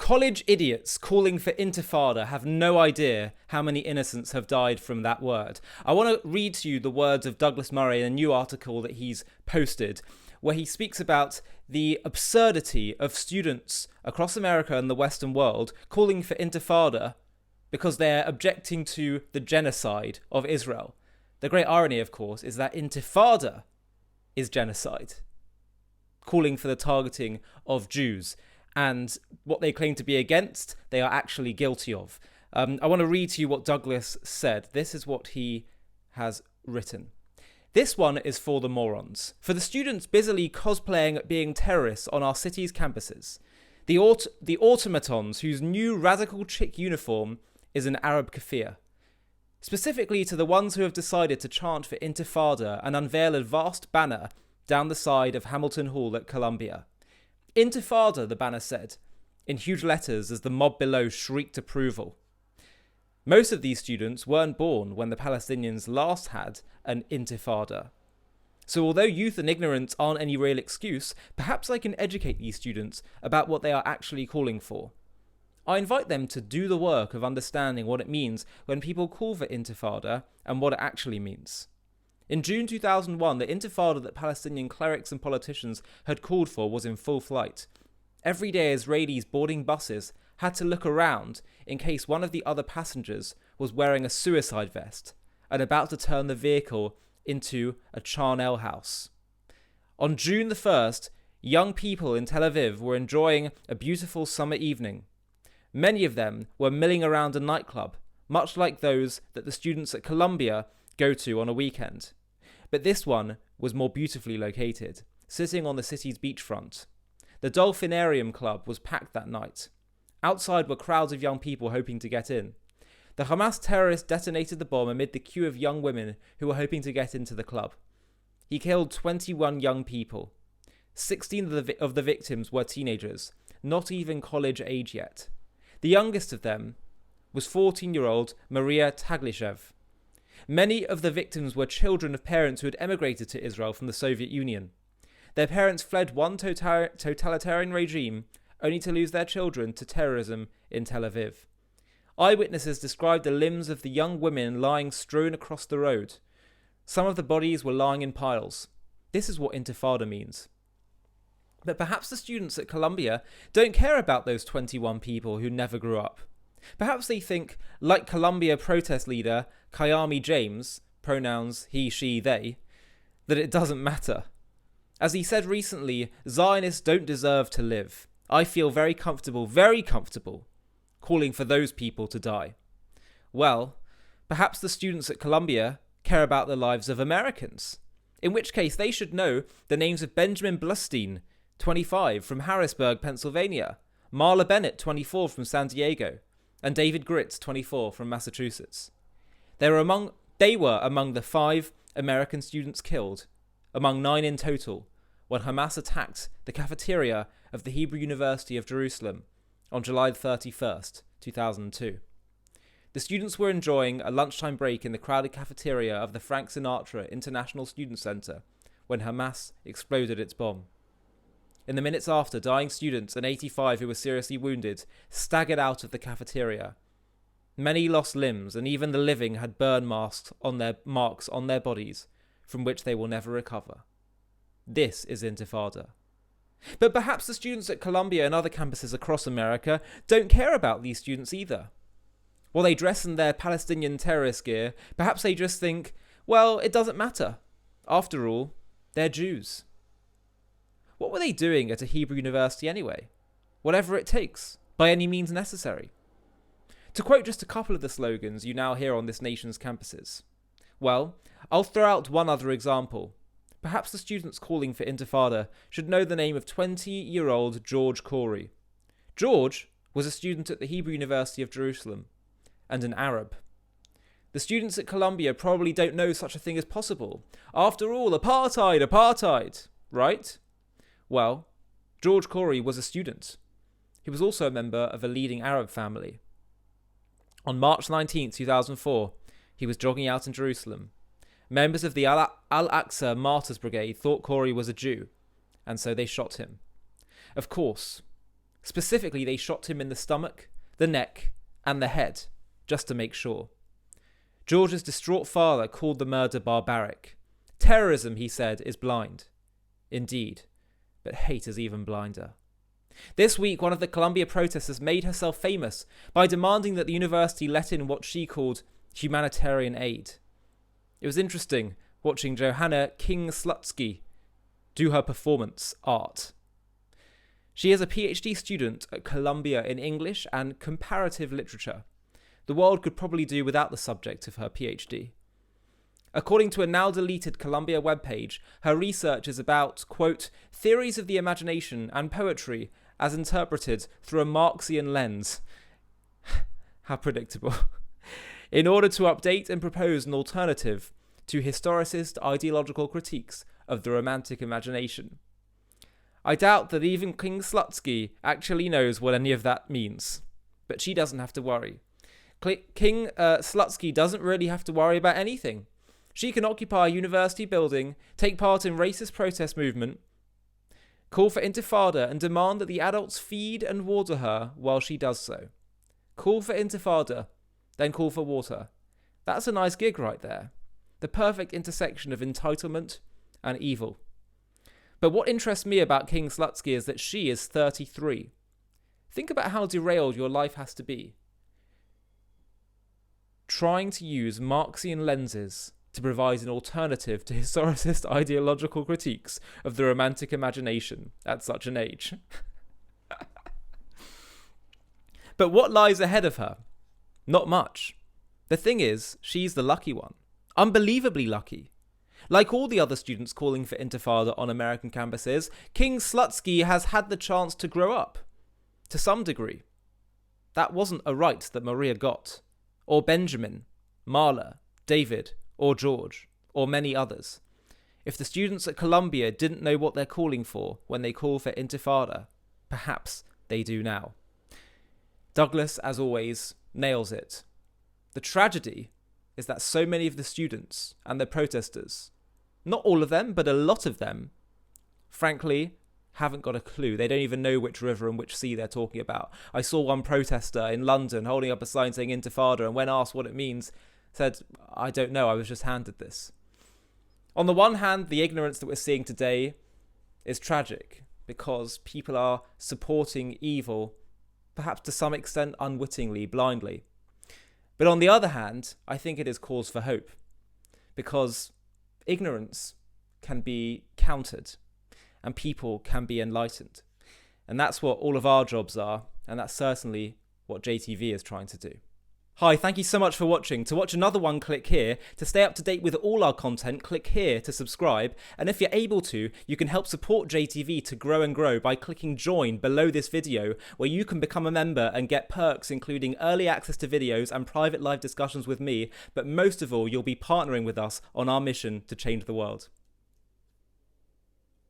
College idiots calling for Intifada have no idea how many innocents have died from that word. I want to read to you the words of Douglas Murray in a new article that he's posted, where he speaks about the absurdity of students across America and the Western world calling for Intifada because they're objecting to the genocide of Israel. The great irony, of course, is that Intifada is genocide, calling for the targeting of Jews. And what they claim to be against, they are actually guilty of. I want to read to you what Douglas said. This is what he has written. This one is for the morons. For the students busily cosplaying being terrorists on our city's campuses. The automatons whose new radical chick uniform is an Arab kafir. Specifically to the ones who have decided to chant for Intifada and unveil a vast banner down the side of Hamilton Hall at Columbia. Intifada, the banner said, in huge letters as the mob below shrieked approval. Most of these students weren't born when the Palestinians last had an Intifada. So although youth and ignorance aren't any real excuse, perhaps I can educate these students about what they are actually calling for. I invite them to do the work of understanding what it means when people call for Intifada and what it actually means. In June 2001, the Intifada that Palestinian clerics and politicians had called for was in full flight. Every day, Israelis boarding buses had to look around in case one of the other passengers was wearing a suicide vest and about to turn the vehicle into a charnel house. On June the 1st, young people in Tel Aviv were enjoying a beautiful summer evening. Many of them were milling around a nightclub, much like those that the students at Columbia go to on a weekend. But this one was more beautifully located, sitting on the city's beachfront. The Dolphinarium Club was packed that night. Outside were crowds of young people hoping to get in. The Hamas terrorist detonated the bomb amid the queue of young women who were hoping to get into the club. He killed 21 young people. 16 of the victims were teenagers, not even college age yet. The youngest of them was 14-year-old Maria Taglishev. Many of the victims were children of parents who had emigrated to Israel from the Soviet Union. Their parents fled one totalitarian regime only to lose their children to terrorism in Tel Aviv. Eyewitnesses described the limbs of the young women lying strewn across the road. Some of the bodies were lying in piles. This is what Intifada means. But perhaps the students at Columbia don't care about those 21 people who never grew up. Perhaps they think, like Columbia protest leader Kayami James, pronouns he, she, they, that it doesn't matter. As he said recently, Zionists don't deserve to live. I feel very comfortable, calling for those people to die. Well, perhaps the students at Columbia care about the lives of Americans, in which case they should know the names of Benjamin Blustein, 25, from Harrisburg, Pennsylvania, Marla Bennett, 24, from San Diego, and David Gritz, 24, from Massachusetts. They were among the 5 American students killed, among 9 in total, when Hamas attacked the cafeteria of the Hebrew University of Jerusalem on July 31st, 2002. The students were enjoying a lunchtime break in the crowded cafeteria of the Frank Sinatra International Student Center when Hamas exploded its bomb. In the minutes after, dying students and 85 who were seriously wounded staggered out of the cafeteria. Many lost limbs, and even the living had burn marks on their bodies, from which they will never recover. This is Intifada. But perhaps the students at Columbia and other campuses across America don't care about these students either. While they dress in their Palestinian terrorist gear, perhaps they just think, well, it doesn't matter. After all, they're Jews. What were they doing at a Hebrew university anyway? Whatever it takes, by any means necessary. To quote just a couple of the slogans you now hear on this nation's campuses. Well, I'll throw out one other example. Perhaps the students calling for Intifada should know the name of 20-year-old George Corey. George was a student at the Hebrew University of Jerusalem, and an Arab. The students at Columbia probably don't know such a thing as possible. After all, apartheid, right? Well, George Corey was a student. He was also a member of a leading Arab family. On March 19, 2004, he was jogging out in Jerusalem. Members of the Al-Aqsa Martyrs Brigade thought Corey was a Jew, and so they shot him. Of course, Specifically, they shot him in the stomach, the neck, and the head, just to make sure. George's distraught father called the murder barbaric. Terrorism, he said, is blind. Indeed, but hate is even blinder. This week, one of the Columbia protesters made herself famous by demanding that the university let in what she called humanitarian aid. It was interesting watching Johanna King-Slutsky do her performance art. She is a PhD student at Columbia in English and comparative literature. The world could probably do without the subject of her PhD. According to a now-deleted Columbia webpage, her research is about, quote, theories of the imagination and poetry as interpreted through a Marxian lens. How predictable. In order to update and propose an alternative to historicist ideological critiques of the romantic imagination. I doubt that even King Slutsky actually knows what any of that means, but she doesn't have to worry. King Slutsky doesn't really have to worry about anything. She can occupy a university building, take part in racist protest movement, call for Intifada and demand that the adults feed and water her while she does so. Call for Intifada, then call for water. That's a nice gig right there. The perfect intersection of entitlement and evil. But what interests me about King Slutsky is that she is 33. Think about how derailed your life has to be. Trying to use Marxian lenses to provide an alternative to historicist ideological critiques of the romantic imagination at such an age. But what lies ahead of her? Not much. The thing is, she's the lucky one. Unbelievably lucky. Like all the other students calling for Intifada on American campuses, King Slutsky has had the chance to grow up. To some degree. That wasn't a right that Maria got. Or Benjamin, Marla, David, or George, or many others. If the students at Columbia didn't know what they're calling for when they call for Intifada, perhaps they do now. Douglas, as always, nails it. The tragedy is that so many of the students and the protesters, not all of them, but a lot of them, frankly, haven't got a clue. They don't even know which river and which sea they're talking about. I saw one protester in London holding up a sign saying Intifada, and when asked what it means, said, I don't know, I was just handed this. On the one hand, the ignorance that we're seeing today is tragic because people are supporting evil, perhaps to some extent unwittingly, blindly. But on the other hand, I think it is cause for hope because ignorance can be countered and people can be enlightened. And that's what all of our jobs are, and that's certainly what JTV is trying to do. Hi, thank you so much for watching. To watch another one, click here. To stay up to date with all our content, click here to subscribe. And if you're able to, you can help support JTV to grow and grow by clicking join below this video, where you can become a member and get perks including early access to videos and private live discussions with me. But most of all, you'll be partnering with us on our mission to change the world.